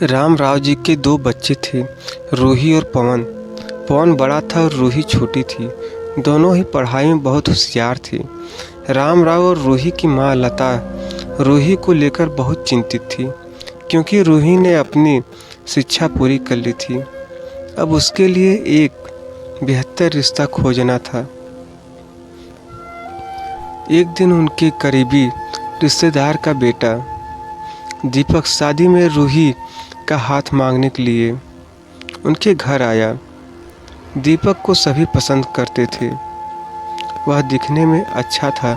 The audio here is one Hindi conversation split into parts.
रामराव जी के दो बच्चे थे, रूही और पवन। पवन बड़ा था और रूही छोटी थी। दोनों ही पढ़ाई में बहुत होशियार थे। रामराव और रूही की माँ लता रूही को लेकर बहुत चिंतित थी, क्योंकि रूही ने अपनी शिक्षा पूरी कर ली थी। अब उसके लिए एक बेहतर रिश्ता खोजना था। एक दिन उनके करीबी रिश्तेदार का बेटा दीपक शादी में रूही का हाथ मांगने के लिए उनके घर आया। दीपक को सभी पसंद करते थे। वह दिखने में अच्छा था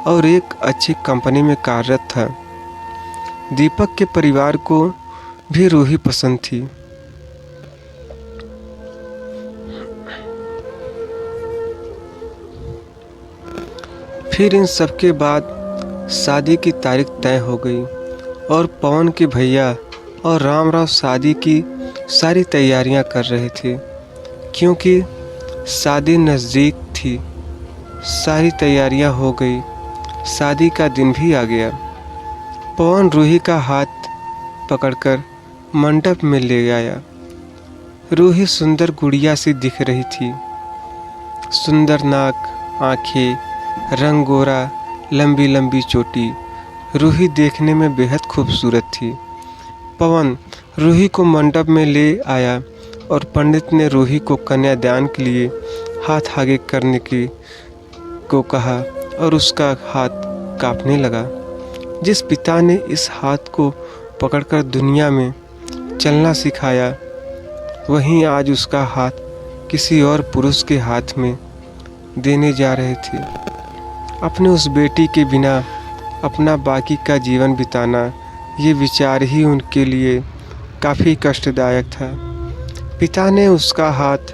और एक अच्छी कंपनी में कार्यरत था। दीपक के परिवार को भी रूही पसंद थी। फिर इन सब के बाद शादी की तारीख तय हो गई और पवन के भैया और रामराव शादी की सारी तैयारियां कर रहे थे। क्योंकि शादी नज़दीक थी, सारी तैयारियां हो गई। शादी का दिन भी आ गया। पवन रूही का हाथ पकड़कर मंडप में ले आया। रूही सुंदर गुड़िया सी दिख रही थी। सुंदर नाक, आंखें, रंग गोरा, लंबी लंबी चोटी। रूही देखने में बेहद खूबसूरत थी। पवन रूही को मंडप में ले आया और पंडित ने रूही को कन्यादान के लिए हाथ आगे करने को कहा और उसका हाथ कांपने लगा। जिस पिता ने इस हाथ को पकड़कर दुनिया में चलना सिखाया, वहीं आज उसका हाथ किसी और पुरुष के हाथ में देने जा रहे थे। अपने उस बेटी के बिना अपना बाकी का जीवन बिताना, ये विचार ही उनके लिए काफ़ी कष्टदायक था। पिता ने उसका हाथ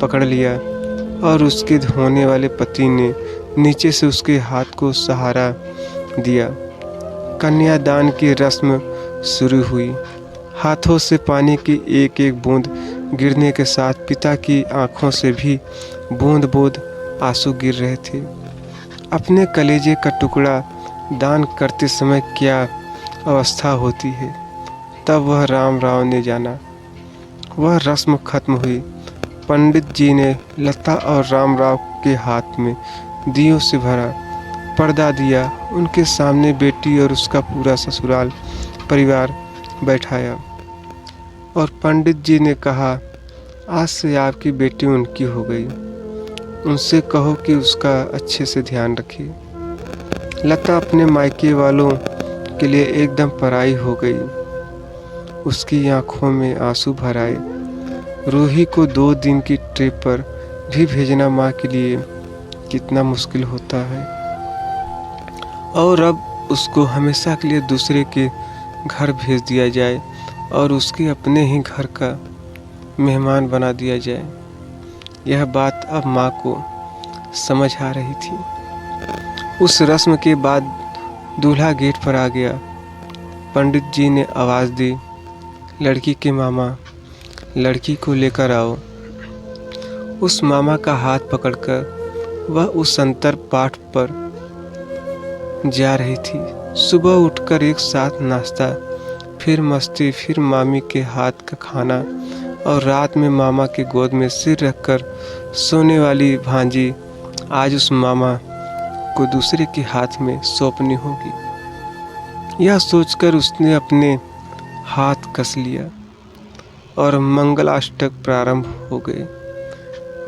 पकड़ लिया और उसके होने वाले पति ने नीचे से उसके हाथ को सहारा दिया। कन्यादान की रस्म शुरू हुई। हाथों से पानी की एक एक बूंद गिरने के साथ पिता की आंखों से भी बूंद बूंद आंसू गिर रहे थे। अपने कलेजे का टुकड़ा दान करते समय क्या अवस्था होती है, तब वह रामराव ने जाना। वह रस्म खत्म हुई। पंडित जी ने लता और रामराव के हाथ में दियों से भरा पर्दा दिया। उनके सामने बेटी और उसका पूरा ससुराल परिवार बैठाया और पंडित जी ने कहा, आज से आपकी बेटी उनकी हो गई। उनसे कहो कि उसका अच्छे से ध्यान रखे। लता अपने मायके वालों के लिए एकदम पराई हो गई। उसकी आंखों में आंसू भर आए। रूही को 2 दिन की ट्रिप पर भी भेजना माँ के लिए कितना मुश्किल होता है, और अब उसको हमेशा के लिए दूसरे के घर भेज दिया जाए और उसके अपने ही घर का मेहमान बना दिया जाए। यह बात अब माँ को समझ आ रही थी। उस रस्म के बाद दूल्हा गेट पर आ गया। पंडित जी ने आवाज़ दी, लड़की के मामा, लड़की को लेकर आओ। उस मामा का हाथ पकड़कर वह उस अंतर पाठ पर जा रही थी। सुबह उठकर एक साथ नाश्ता, फिर मस्ती, फिर मामी के हाथ का खाना और रात में मामा के गोद में सिर रखकर सोने वाली भांजी आज उस मामा को दूसरे के हाथ में सौंपनी होगी। यह सोचकर उसने अपने हाथ कस लिया और मंगलाष्टक प्रारंभ हो गए।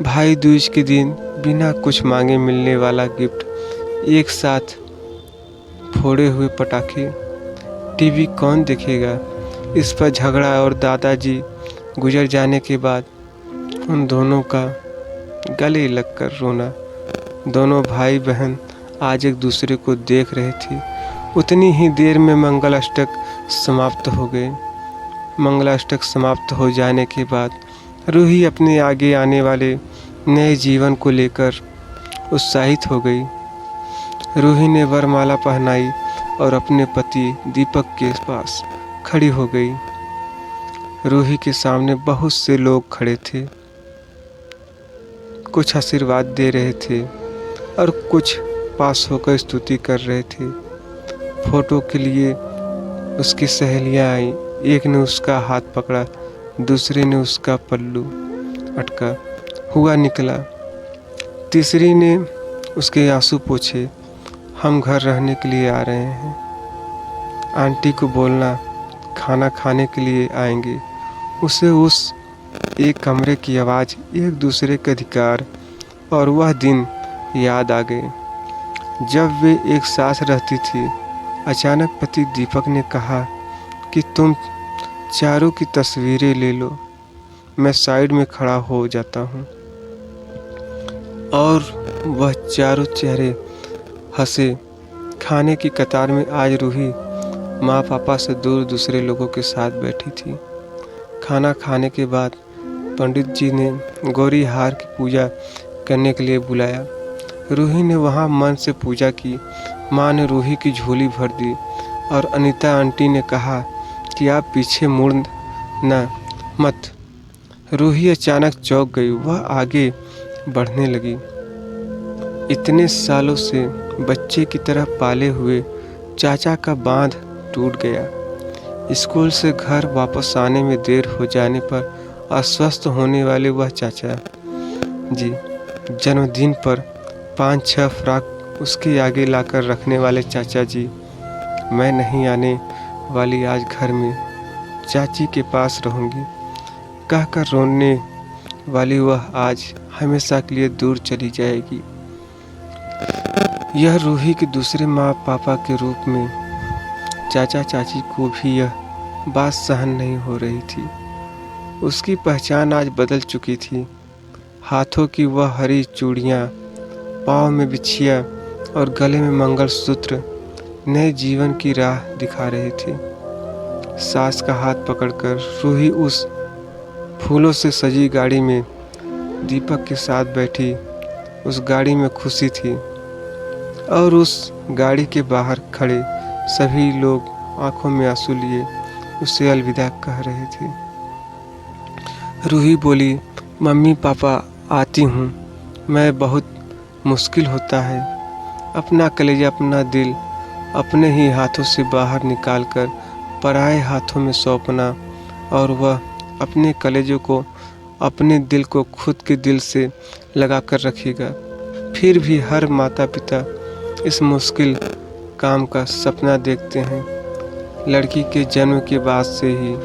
भाई दूज के दिन बिना कुछ मांगे मिलने वाला गिफ्ट, एक साथ फोड़े हुए पटाखे, टीवी कौन देखेगा, इस पर झगड़ा और दादाजी गुजर जाने के बाद उन दोनों का गले लगकर रोना। दोनों भाई बहन आज एक दूसरे को देख रहे थे। उतनी ही देर में मंगलाष्टक समाप्त हो गए। मंगलाष्टक समाप्त हो जाने के बाद रूही अपने आगे आने वाले नए जीवन को लेकर उत्साहित हो गई। रूही ने वरमाला पहनाई और अपने पति दीपक के पास खड़ी हो गई। रूही के सामने बहुत से लोग खड़े थे। कुछ आशीर्वाद दे रहे थे और कुछ पास होकर स्तुति कर रहे थे। फोटो के लिए उसकी सहेलियां आई। एक ने उसका हाथ पकड़ा, दूसरे ने उसका पल्लू अटका हुआ निकला, तीसरी ने उसके आंसू पोंछे। हम घर रहने के लिए आ रहे हैं। आंटी को बोलना खाना खाने के लिए आएंगे। उसे उस एक कमरे की आवाज़, एक दूसरे के अधिकार और वह दिन याद आ गए जब वे एक साथ रहती थी। अचानक पति दीपक ने कहा कि तुम चारों की तस्वीरें ले लो। मैं साइड में खड़ा हो जाता हूँ और वह चारों चेहरे हंसे। खाने की कतार में आज रूही माँ पापा से दूर दूसरे लोगों के साथ बैठी थी। खाना खाने के बाद पंडित जी ने गौरी हार की पूजा करने के लिए बुलाया। रूही ने वहाँ मन से पूजा की। माँ ने रूही की झोली भर दी और अनीता आंटी ने कहा कि आप पीछे मुड़ना मत। रूही अचानक चौंक गई। वह आगे बढ़ने लगी। इतने सालों से बच्चे की तरह पाले हुए चाचा का बांध टूट गया। स्कूल से घर वापस आने में देर हो जाने पर अस्वस्थ होने वाले वह चाचा जी, जन्मदिन पर 5-6 फ्रॉक उसके आगे लाकर रखने वाले चाचा जी, मैं नहीं आने वाली आज घर में, चाची के पास रहूँगी कहकर रोने वाली वह आज हमेशा के लिए दूर चली जाएगी। यह रूही के दूसरे माँ पापा के रूप में चाचा चाची को भी यह बात सहन नहीं हो रही थी। उसकी पहचान आज बदल चुकी थी। हाथों की वह हरी चूड़ियाँ, पाँव में बिछिया और गले में मंगलसूत्र नए जीवन की राह दिखा रही थी। सास का हाथ पकड़कर रूही उस फूलों से सजी गाड़ी में दीपक के साथ बैठी। उस गाड़ी में खुशी थी और उस गाड़ी के बाहर खड़े सभी लोग आंखों में आंसू लिए उसे अलविदा कह रहे थे। रूही बोली, मम्मी पापा आती हूँ। मैं बहुत मुश्किल होता है अपना कलेजा, अपना दिल अपने ही हाथों से बाहर निकालकर पराए हाथों में सौंपना, और वह अपने कलेजों को, अपने दिल को खुद के दिल से लगा कर रखेगा। फिर भी हर माता पिता इस मुश्किल काम का सपना देखते हैं। लड़की के जन्म के बाद से ही